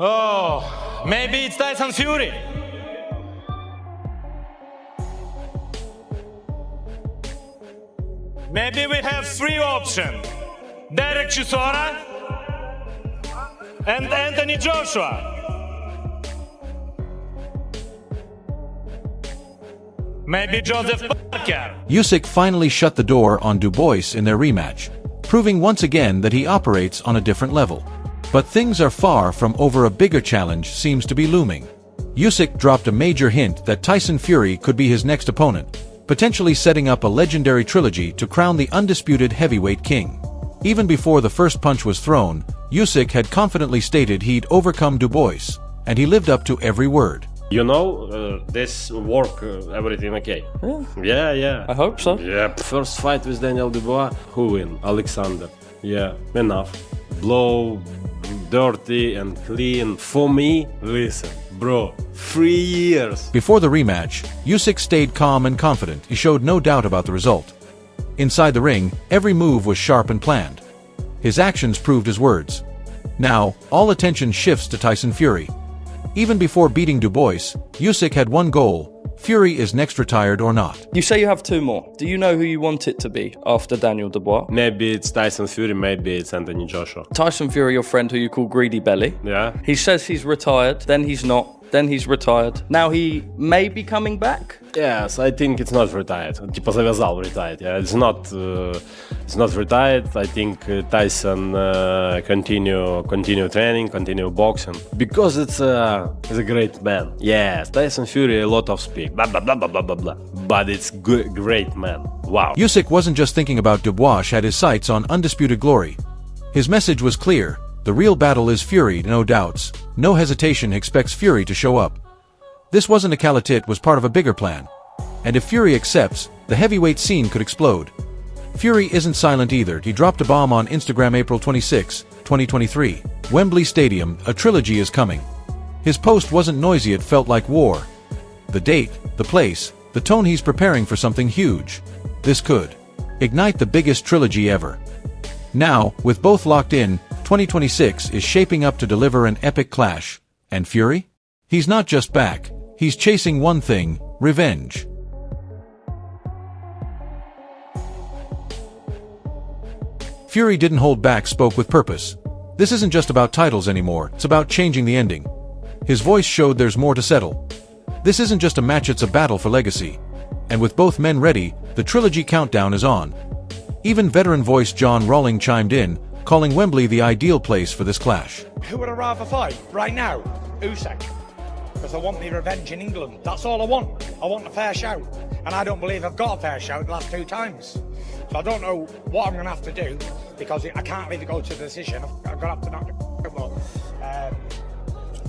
Oh, maybe it's Tyson Fury. Maybe we have three options. Derek Chisora and Anthony Joshua. Maybe Joseph Parker. Usyk finally shut the door on Dubois in their rematch, proving once again that he operates on a different level. But things are far from over. A bigger challenge seems to be looming. Usyk dropped a major hint that Tyson Fury could be his next opponent, potentially setting up a legendary trilogy to crown the undisputed heavyweight king. Even before the first punch was thrown, Usyk had confidently stated he'd overcome Dubois, and he lived up to every word. You know, this work, everything okay. Yeah. I hope so. Yeah. First fight with Daniel Dubois, who win? Oleksandr. Yeah, enough. Blow, dirty and clean. For me, listen, bro, 3 years. Before the rematch, Usyk stayed calm and confident. He showed no doubt about the result. Inside the ring, every move was sharp and planned. His actions proved his words. Now, all attention shifts to Tyson Fury. Even before beating Dubois, Usyk had one goal: Fury is next retired or not. You say you have two more. Do you know who you want it to be after Daniel Dubois? Maybe it's Tyson Fury, maybe it's Anthony Joshua. Tyson Fury, your friend who you call Greedy Belly. Yeah. He says he's retired, then he's not, then he's retired. Now he may be coming back? Yes, I think it's not retired. Типа завязал retired. Yeah, it's not retired. I think Tyson continue training, continue boxing because it's a great man. Yes, Tyson Fury a lot of speak, blah blah blah blah blah blah blah. But it's great man. Wow. Usyk wasn't just thinking about Dubois, had his sights on undisputed glory. His message was clear: the real battle is Fury, no doubts, no hesitation. Expects Fury to show up. This wasn't a calitit, it was part of a bigger plan. And if Fury accepts, the heavyweight scene could explode. Fury isn't silent either. He dropped a bomb on Instagram April 26, 2023. Wembley Stadium, a trilogy is coming. His post wasn't noisy, it felt like war. The date, the place, the tone: he's preparing for something huge. This could ignite the biggest trilogy ever. Now, with both locked in, 2026 is shaping up to deliver an epic clash. And Fury? He's not just back. He's chasing one thing: revenge. Fury didn't hold back, spoke with purpose. This isn't just about titles anymore, it's about changing the ending. His voice showed there's more to settle. This isn't just a match, it's a battle for legacy. And with both men ready, the trilogy countdown is on. Even veteran voice John Rawling chimed in, calling Wembley the ideal place for this clash. Who would I rather fight right now? Usyk. Because I want my revenge in England. That's all I want. I want a fair shout. And I don't believe I've got a fair shout the last 2 times. So I don't know what I'm going to have to do, because I can't leave it go to the decision. I'm going to have to knock the but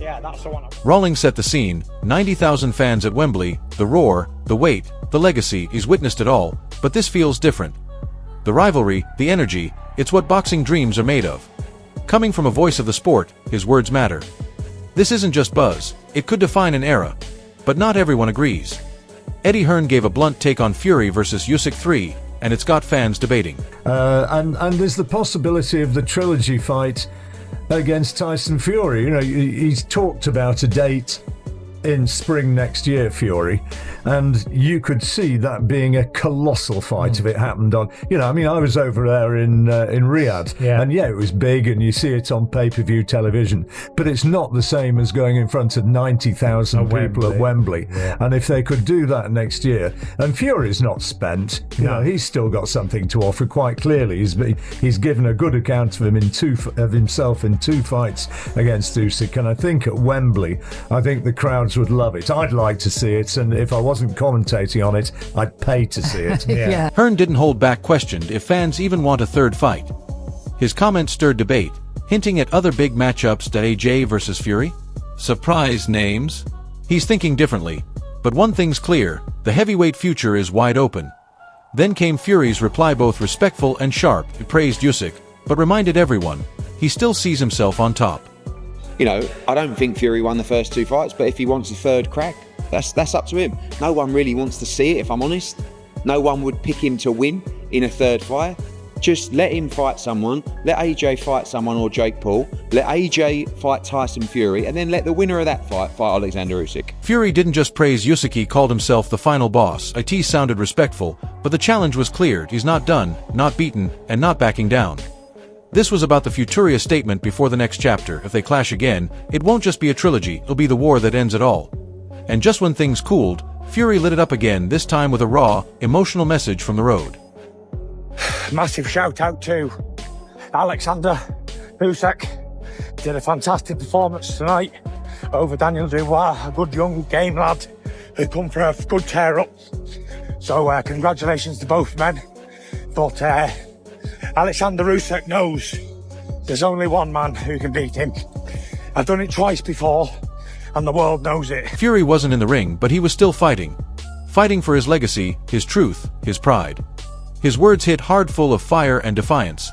yeah, that's the one. Rawling set the scene. 90,000 fans at Wembley, the roar, the weight, the legacy. He's witnessed it all, but this feels different. The rivalry, the energy, it's what boxing dreams are made of. Coming from a voice of the sport, his words matter. This isn't just buzz, it could define an era. But not everyone agrees. Eddie Hearn gave a blunt take on Fury versus Usyk 3, and it's got fans debating. And there's the possibility of the trilogy fight against Tyson Fury. You know, he's talked about a date in spring next year, Fury, and you could see that being a colossal fight if it happened on, you know, I mean, I was over there in Riyadh, and yeah, it was big, and you see it on pay-per-view television, but it's not the same as going in front of 90,000 people at Wembley. And if they could do that next year, and Fury's not spent, you know, he's still got something to offer quite clearly. He's given a good account of himself in 2 fights against Usyk, and I think at Wembley, I think the crowds would love it. I'd like to see it, and if I wasn't commentating on it, I'd pay to see it. Yeah. Hearn didn't hold back, questioned if fans even want a third fight. His comments stirred debate, hinting at other big matchups: AJ versus Fury? Surprise names? He's thinking differently. But one thing's clear, the heavyweight future is wide open. Then came Fury's reply, both respectful and sharp. He praised Usyk, but reminded everyone, he still sees himself on top. You know, I don't think Fury won the first 2 fights, but if he wants a third crack, that's up to him. No one really wants to see it, if I'm honest. No one would pick him to win in a third fight. Just let him fight someone. Let AJ fight someone or Jake Paul. Let AJ fight Tyson Fury, and then let the winner of that fight Oleksandr Usyk. Fury didn't just praise Usyk, he called himself the final boss. It sounded respectful, but the challenge was cleared. He's not done, not beaten, and not backing down. This was about the Futuria statement before the next chapter. If they clash again, it won't just be a trilogy, it'll be the war that ends it all. And just when things cooled, Fury lit it up again, this time with a raw, emotional message from the road. Massive shout out to Oleksandr Usyk. Did a fantastic performance tonight over Daniel Dubois, a good young game lad who come for a good tear up. So congratulations to both men. But Oleksandr Usyk knows there's only one man who can beat him. I've done it twice before, and the world knows it. Fury wasn't in the ring, but he was still fighting. Fighting for his legacy, his truth, his pride. His words hit hard, full of fire and defiance.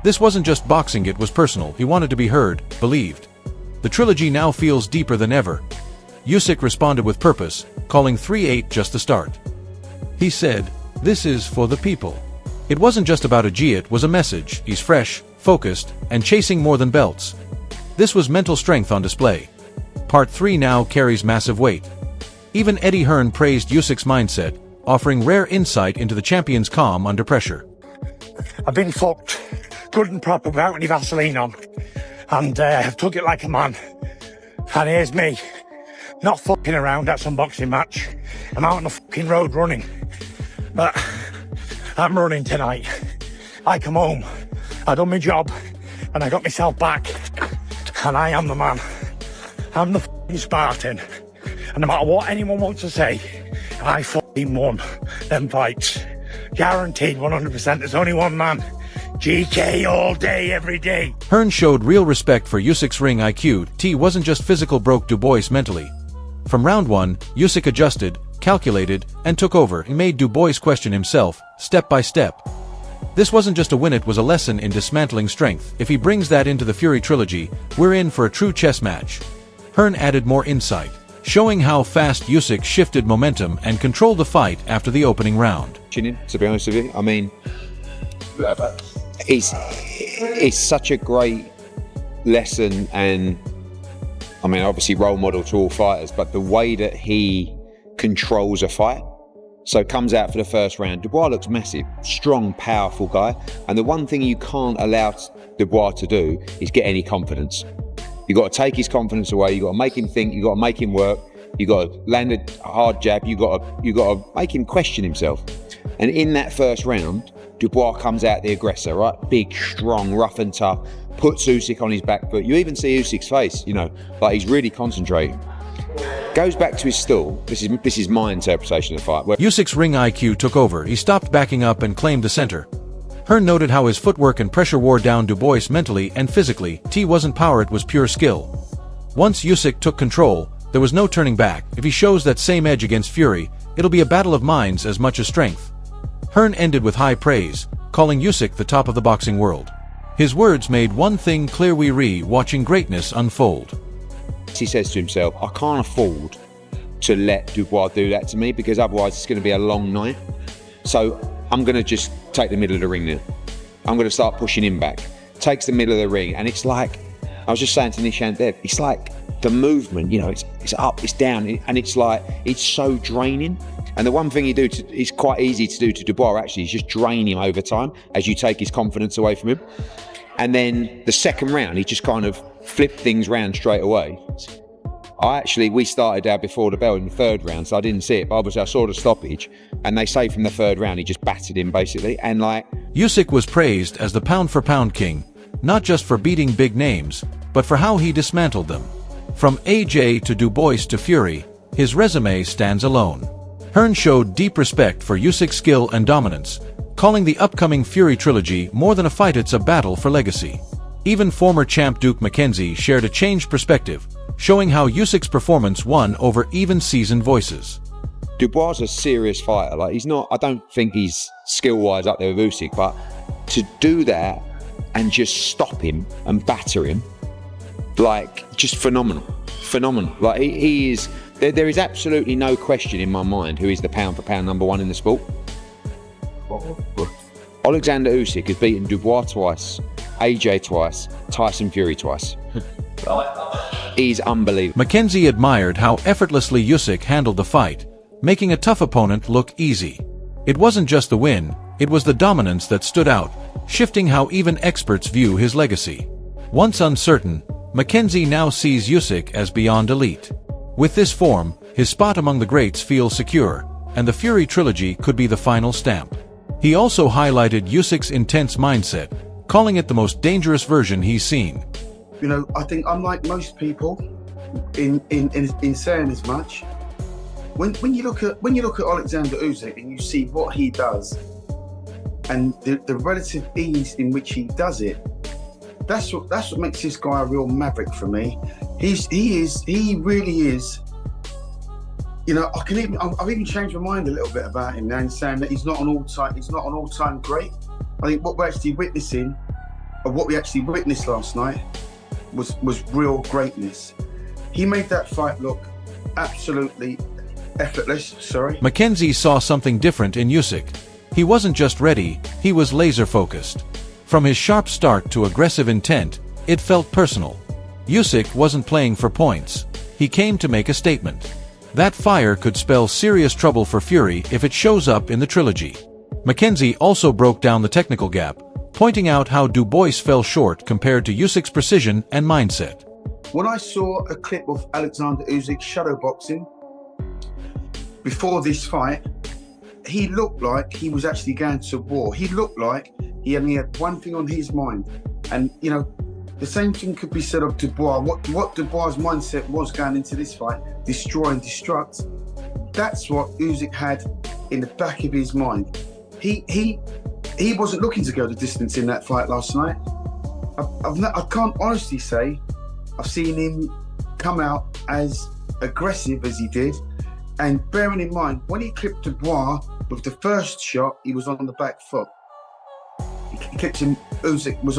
This wasn't just boxing, it was personal. He wanted to be heard, believed. The trilogy now feels deeper than ever. Usyk responded with purpose, calling 3-8 just the start. He said, "This is for the people." It wasn't just about a G, it was a message. He's fresh, focused, and chasing more than belts. This was mental strength on display. Part 3 now carries massive weight. Even Eddie Hearn praised Usyk's mindset, offering rare insight into the champion's calm under pressure. I've been fucked good and proper without any Vaseline on, and I've took it like a man. And here's me, not fucking around at some boxing match. I'm out on the fucking road running, but I'm running tonight. I come home, I done my job, and I got myself back, and I am the man. I'm the fucking Spartan, and no matter what anyone wants to say, I fucking won them fights. Guaranteed 100%. There's only one man. GK all day, every day. Hearn showed real respect for Usyk's ring IQ. T wasn't just physical, broke Dubois mentally. From round 1, Usyk adjusted, calculated, and took over. He made Dubois question himself, step by step. This wasn't just a win, it was a lesson in dismantling strength. If he brings that into the Fury trilogy, we're in for a true chess match. Hearn added more insight, showing how fast Usyk shifted momentum and controlled the fight after the opening round. To be honest with you, I mean, it's such a great lesson, and I mean, obviously role model to all fighters, but the way that he controls a fight. So comes out for the first round. Dubois looks massive, strong, powerful guy. And the one thing you can't allow Dubois to do is get any confidence. You've got to take his confidence away. You've got to make him think. You've got to make him work. You've got to land a hard jab. You've got to make him question himself. And in that first round, Dubois comes out the aggressor, right? Big, strong, rough and tough, puts Usyk on his back foot. You even see Usyk's face, you know, like he's really concentrating. Goes back to his stall. This is my interpretation of the fight. Usyk's ring IQ took over. He stopped backing up and claimed the center. Hearn noted how his footwork and pressure wore down Dubois mentally and physically. T wasn't power, it was pure skill. Once Usyk took control, there was no turning back. If he shows that same edge against Fury, it'll be a battle of minds as much as strength. Hearn ended with high praise, calling Usyk the top of the boxing world. His words made one thing clear: we watching greatness unfold. He says to himself, I can't afford to let Dubois do that to me, because otherwise it's going to be a long night. So I'm going to just take the middle of the ring now. I'm going to start pushing him back. Takes the middle of the ring, and it's like, I was just saying to Nishan Dev, it's like the movement, you know, it's up, it's down, and it's like, it's so draining. And the one thing you do, it's quite easy to do to Dubois actually, is just drain him over time as you take his confidence away from him. And then the second round, he just kind of flipped things round straight away. We started out before the bell in the third round, so I didn't see it, but obviously I saw the stoppage, and they say from the third round, he just battered him basically, and like... Usyk was praised as the pound-for-pound king, not just for beating big names, but for how he dismantled them. From AJ to Dubois to Fury, his resume stands alone. Hearn showed deep respect for Usyk's skill and dominance, calling the upcoming Fury trilogy more than a fight, it's a battle for legacy. Even former champ Duke McKenzie shared a changed perspective, showing how Usyk's performance won over even seasoned voices. Dubois is a serious fighter. Like, he's not, I don't think he's skill-wise up there with Usyk, but to do that and just stop him and batter him, like, just phenomenal. Phenomenal. Like, he is, there is absolutely no question in my mind who is the pound-for-pound number one in the sport. Oleksandr Usyk has beaten Dubois twice, AJ twice, Tyson Fury twice. He's unbelievable. Mackenzie admired how effortlessly Usyk handled the fight, making a tough opponent look easy. It wasn't just the win, it was the dominance that stood out, shifting how even experts view his legacy. Once uncertain, Mackenzie now sees Usyk as beyond elite. With this form, his spot among the greats feels secure, and the Fury Trilogy could be the final stamp. He also highlighted Usyk's intense mindset, calling it the most dangerous version he's seen. You know, I think unlike most people in saying as much, when you look at Oleksandr Usyk and you see what he does and the relative ease in which he does it, that's what makes this guy a real maverick for me. He really is. You know, I've even changed my mind a little bit about him now in saying that he's not an all-time great. I think what we're actually witnessing, or what we actually witnessed last night, was real greatness. He made that fight look absolutely effortless. Mackenzie saw something different in Usyk. He wasn't just ready, he was laser-focused. From his sharp start to aggressive intent, it felt personal. Usyk wasn't playing for points. He came to make a statement. That fire could spell serious trouble for Fury if it shows up in the trilogy. Mackenzie also broke down the technical gap, pointing out how Dubois fell short compared to Usyk's precision and mindset. When I saw a clip of Oleksandr Usyk shadowboxing before this fight, he looked like he was actually going to war. He looked like he only had one thing on his mind. And, you know, the same thing could be said of Dubois. What Dubois' mindset was going into this fight, destroy and destruct, that's what Usyk had in the back of his mind. He wasn't looking to go the distance in that fight last night. I can't honestly say I've seen him come out as aggressive as he did. And bearing in mind, when he clipped Dubois with the first shot, he was on the back foot. He clipped him. Usyk was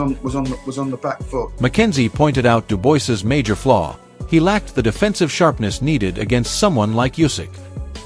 on the back foot. Mackenzie pointed out Dubois's major flaw. He lacked the defensive sharpness needed against someone like Usyk.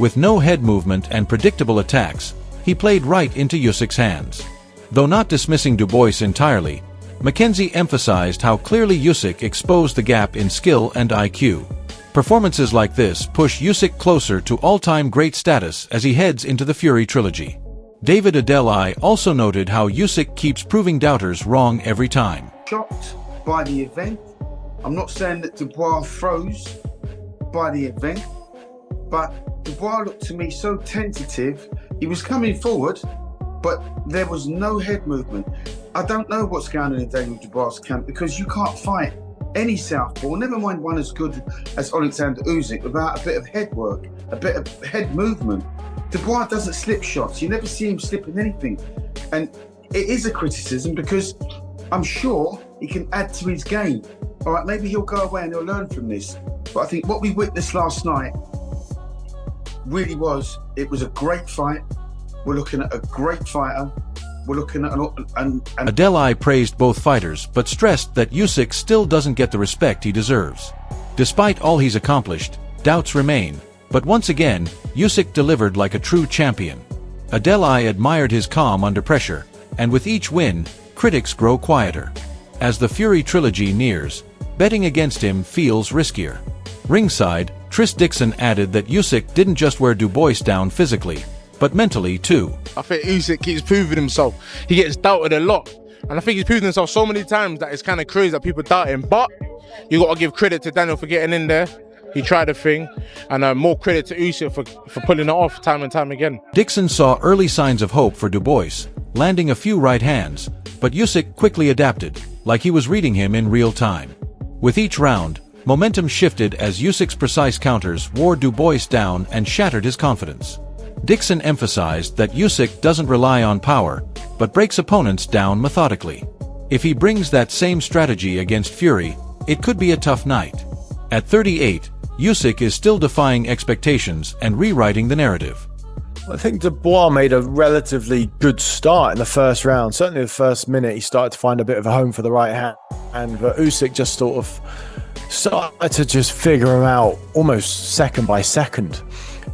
With no head movement and predictable attacks, he played right into Usyk's hands. Though not dismissing Dubois entirely, Mackenzie emphasized how clearly Usyk exposed the gap in skill and IQ. Performances like this push Usyk closer to all-time great status as he heads into the Fury Trilogy. David Adeli also noted how Usyk keeps proving doubters wrong every time. Shocked by the event. I'm not saying that Dubois froze by the event, but Dubois looked to me so tentative. He was coming forward, but there was no head movement. I don't know what's going on in Daniel Dubois' camp, because you can't fight any southpaw, never mind one as good as Oleksandr Usyk, without a bit of head work, a bit of head movement. Dubois doesn't slip shots. You never see him slipping anything. And it is a criticism, because I'm sure he can add to his game. All right, maybe he'll go away and he'll learn from this. But I think what we witnessed last night really was a great fight. We're looking at a great fighter. We're looking at Adeli praised both fighters, but stressed that Usyk still doesn't get the respect he deserves. Despite all he's accomplished, doubts remain. But once again, Usyk delivered like a true champion. Adeli admired his calm under pressure, and with each win, critics grow quieter. As the Fury Trilogy nears, betting against him feels riskier. Ringside, Tris Dixon added that Usyk didn't just wear Dubois down physically, but mentally too. I think Usyk keeps proving himself. He gets doubted a lot, and I think he's proven himself so many times that it's kind of crazy that people doubt him. But you got to give credit to Daniel for getting in there. He tried a thing, and more credit to Usyk for pulling it off time and time again. Dixon saw early signs of hope for Dubois, landing a few right hands, but Usyk quickly adapted, like he was reading him in real time. With each round, momentum shifted as Usyk's precise counters wore Dubois down and shattered his confidence. Dixon emphasized that Usyk doesn't rely on power, but breaks opponents down methodically. If he brings that same strategy against Fury, it could be a tough night. At 38, Usyk is still defying expectations and rewriting the narrative. I think Dubois made a relatively good start in the first round. Certainly the first minute he started to find a bit of a home for the right hand, but Usyk just sort of started to just figure him out almost second by second,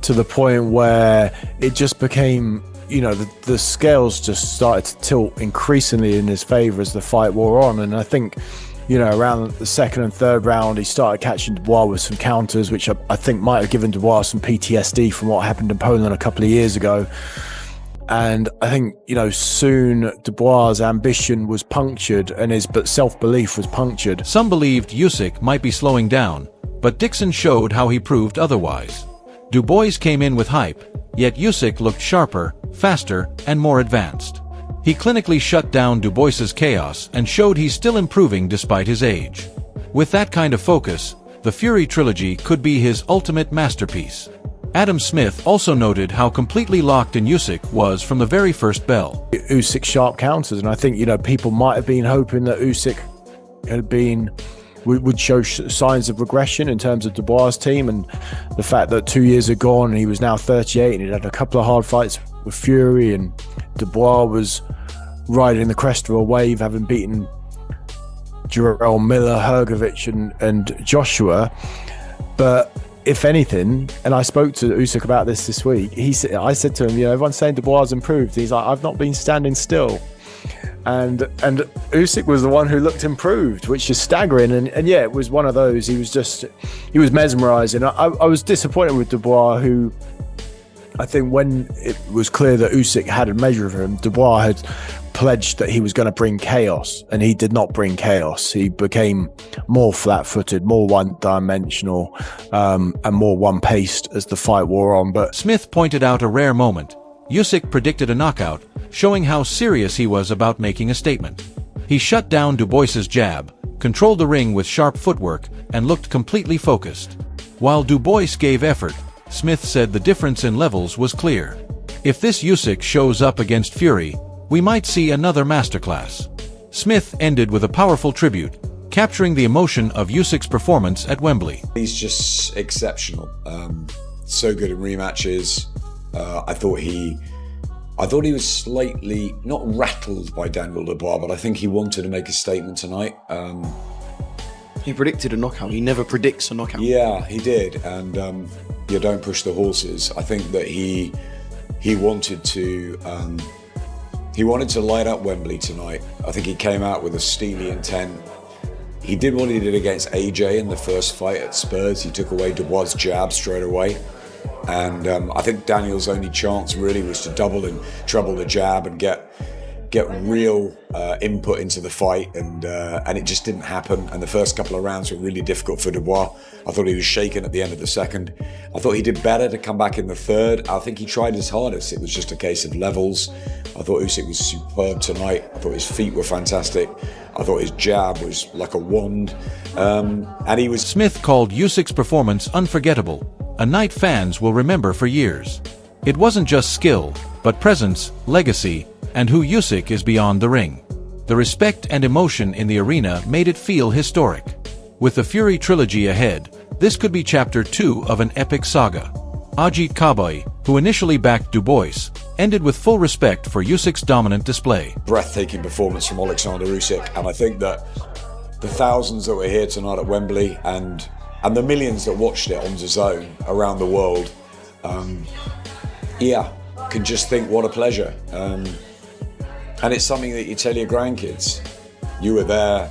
to the point where it just became, the scales just started to tilt increasingly in his favor as the fight wore on. And I think, around the second and third round, he started catching Dubois with some counters, which I think might have given Dubois some PTSD from what happened in Poland a couple of years ago. And I think, soon Dubois' ambition was punctured and his self-belief was punctured. Some believed Usyk might be slowing down, but Dixon showed how he proved otherwise. Dubois came in with hype, yet Usyk looked sharper, faster, and more advanced. He clinically shut down Dubois' chaos and showed he's still improving despite his age. With that kind of focus, the Fury Trilogy could be his ultimate masterpiece. Adam Smith also noted how completely locked in Usyk was from the very first bell. Usyk sharp counters, and I think, people might have been hoping that Usyk would show signs of regression in terms of Dubois' team, and the fact that 2 years had gone and he was now 38 and he'd had a couple of hard fights with Fury, and Dubois was riding the crest of a wave, having beaten Jarrell Miller, Hrgovic and Joshua. But if anything, and I spoke to Usyk about this week, I said to him, everyone's saying Dubois improved. He's like, I've not been standing still. And Usyk was the one who looked improved, which is staggering. And yeah, it was one of those. He was mesmerizing. I was disappointed with Dubois, who I think when it was clear that Usyk had a measure of him, Dubois had pledged that he was going to bring chaos, and he did not bring chaos. He became more flat-footed, more one-dimensional, and more one-paced as the fight wore on. But Smith pointed out a rare moment. Usyk predicted a knockout, showing how serious he was about making a statement. He shut down Dubois' jab, controlled the ring with sharp footwork, and looked completely focused. While Dubois gave effort, Smith said the difference in levels was clear. If this Usyk shows up against Fury, we might see another masterclass. Smith ended with a powerful tribute, capturing the emotion of Usyk's performance at Wembley. He's just exceptional. So good in rematches. I thought he was slightly, not rattled by Daniel Dubois, but I think he wanted to make a statement tonight. He predicted a knockout. He never predicts a knockout. Yeah, he did. And you don't push the horses. I think that he wanted to light up Wembley tonight. I think he came out with a steely intent. He did what he did against AJ in the first fight at Spurs. He took away Dubois' jab straight away. And I think Daniel's only chance really was to double and treble the jab and get real input into the fight, and it just didn't happen. And the first couple of rounds were really difficult for Dubois. I thought he was shaken at the end of the second. I thought he did better to come back in the third. I think he tried his hardest. It was just a case of levels. I thought Usyk was superb tonight. I thought his feet were fantastic. I thought his jab was like a wand. And he was... Smith called Usyk's performance unforgettable, a night fans will remember for years. It wasn't just skill, but presence, legacy, and who Usyk is beyond the ring. The respect and emotion in the arena made it feel historic. With the Fury Trilogy ahead, this could be chapter 2 of an epic saga. Ajit Cowboy, who initially backed Dubois, ended with full respect for Usyk's dominant display. Breathtaking performance from Oleksandr Usyk, and I think that the thousands that were here tonight at Wembley and the millions that watched it on DAZN around the world, can just think what a pleasure. And it's something that you tell your grandkids. You were there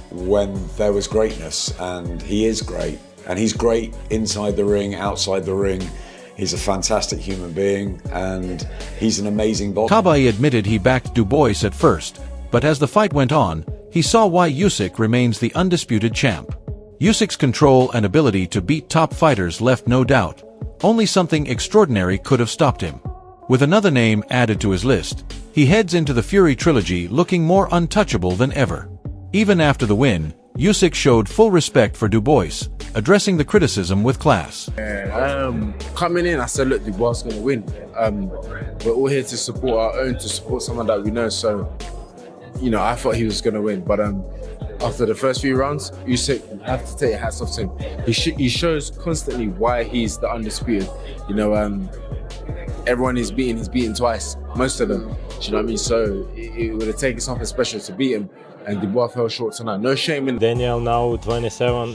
when there was greatness, and he is great. And he's great inside the ring, outside the ring. He's a fantastic human being, and he's an amazing boxer. Cowboy admitted he backed Dubois at first, but as the fight went on, he saw why Usyk remains the undisputed champ. Usyk's control and ability to beat top fighters left no doubt. Only something extraordinary could have stopped him. With another name added to his list, he heads into the Fury Trilogy looking more untouchable than ever. Even after the win, Usyk showed full respect for Dubois, addressing the criticism with class. Coming in, I said, look, Dubois is going to win. We're all here to support our own, to support someone that we know. So, I thought he was going to win. But after the first few rounds, Usyk, I have to take hats off to him. He shows constantly why he's the undisputed. Everyone he's beaten twice, most of them. Do you know what I mean? So it would have taken something special to beat him, and Dubois fell short tonight. No shame in Daniel now 27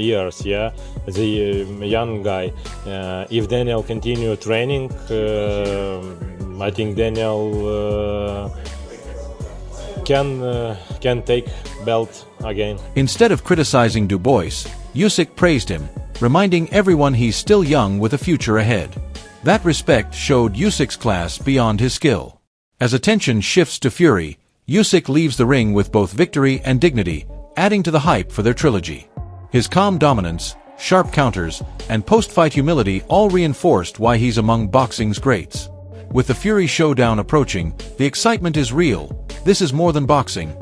years, the young guy. If Daniel continue training, I think Daniel can take belt again. Instead of criticizing Dubois, Usyk praised him, reminding everyone he's still young with a future ahead. That respect showed Usyk's class beyond his skill. As attention shifts to Fury, Usyk leaves the ring with both victory and dignity, adding to the hype for their trilogy. His calm dominance, sharp counters, and post-fight humility all reinforced why he's among boxing's greats. With the Fury showdown approaching, the excitement is real. This is more than boxing,